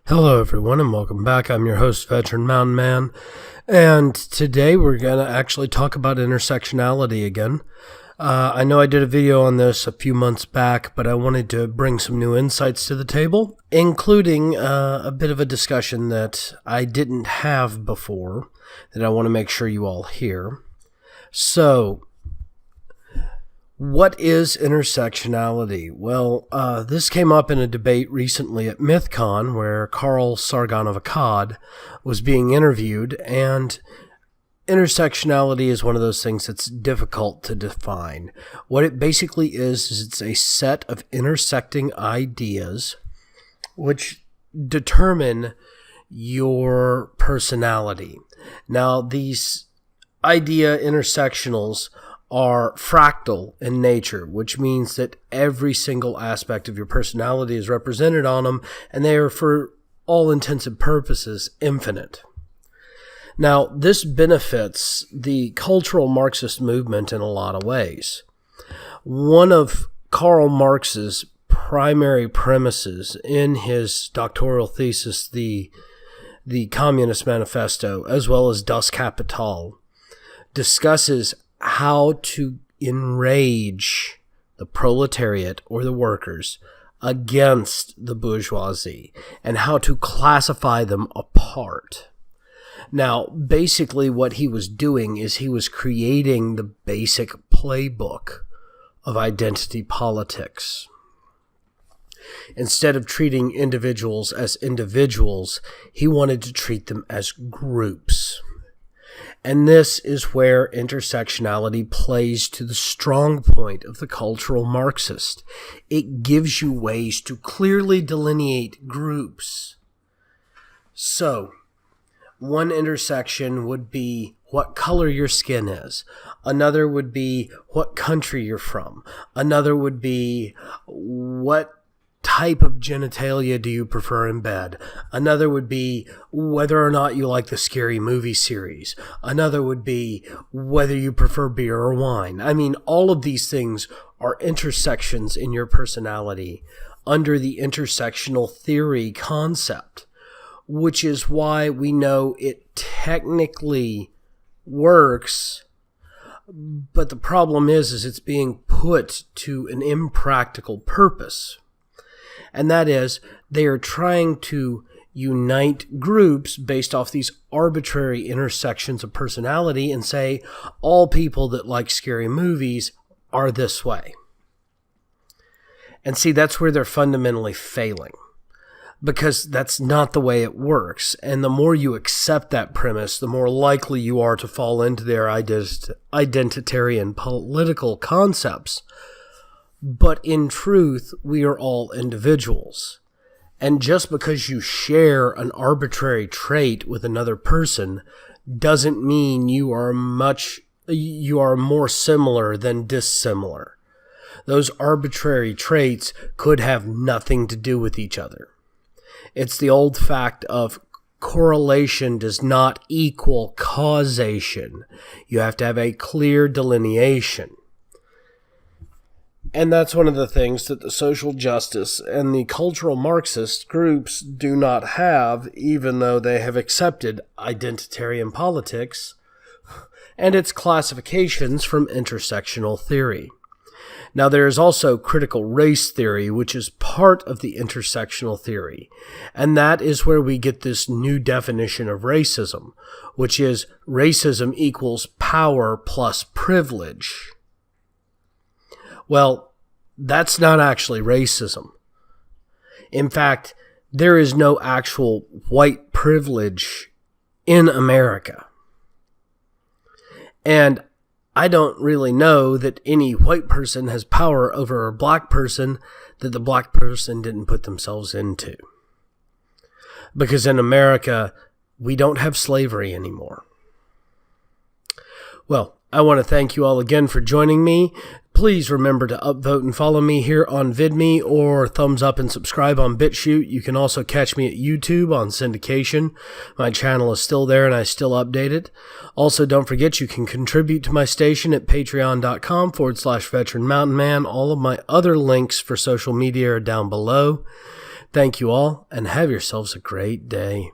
Hello everyone and welcome back. I'm your host, Veteran Mountain Man, and today we're going to actually talk about intersectionality again. I know I did a video on this a few months back, but I wanted to bring some new insights to the table, including a bit of a discussion that I didn't have before that I want to make sure you all hear. So, what is intersectionality? Well, this came up in a debate recently at MythCon where Carl Sargon of Akkad was being interviewed, and intersectionality is one of those things that's difficult to define. What it basically is it's a set of intersecting ideas which determine your personality. Now, these idea intersectionals are fractal in nature, which means that every single aspect of your personality is represented on them, and they are, for all intents and purposes, infinite. Now, this benefits the cultural Marxist movement in a lot of ways. One of Karl Marx's primary premises in his doctoral thesis, the Communist Manifesto, as well as Das Kapital, discusses how to enrage the proletariat or the workers against the bourgeoisie and how to classify them apart. Now, basically what he was doing is he was creating the basic playbook of identity politics. Instead of treating individuals as individuals, he wanted to treat them as groups. And this is where intersectionality plays to the strong point of the cultural Marxist. It gives you ways to clearly delineate groups. So, one intersection would be what color your skin is. Another would be what country you're from. Another would be what type of genitalia do you prefer in bed. Another would be whether or not you like the Scary Movie series. Another would be whether you prefer beer or wine. I mean, all of these things are intersections in your personality under the intersectional theory concept, which is why we know it technically works, but the problem is it's being put to an impractical purpose. And that is, they are trying to unite groups based off these arbitrary intersections of personality and say all people that like scary movies are this way. And see, that's where they're fundamentally failing, because that's not the way it works. And the more you accept that premise, the more likely you are to fall into their identitarian political concepts. But in truth, we are all individuals. And just because you share an arbitrary trait with another person doesn't mean you are more similar than dissimilar. Those arbitrary traits could have nothing to do with each other. It's the old fact of correlation does not equal causation. You have to have a clear delineation. And that's one of the things that the social justice and the cultural Marxist groups do not have, even though they have accepted identitarian politics and its classifications from intersectional theory. Now, there is also critical race theory, which is part of the intersectional theory, and that is where we get this new definition of racism, which is racism equals power plus privilege. Well, that's not actually racism. In fact, there is no actual white privilege in America. And I don't really know that any white person has power over a black person that the black person didn't put themselves into. Because in America, we don't have slavery anymore. Well, I want to thank you all again for joining me. Please remember to upvote and follow me here on VidMe, or thumbs up and subscribe on BitChute. You can also catch me at YouTube on syndication. My channel is still there and I still update it. Also, don't forget you can contribute to my station at patreon.com/veteranmountainman. All of my other links for social media are down below. Thank you all, and have yourselves a great day.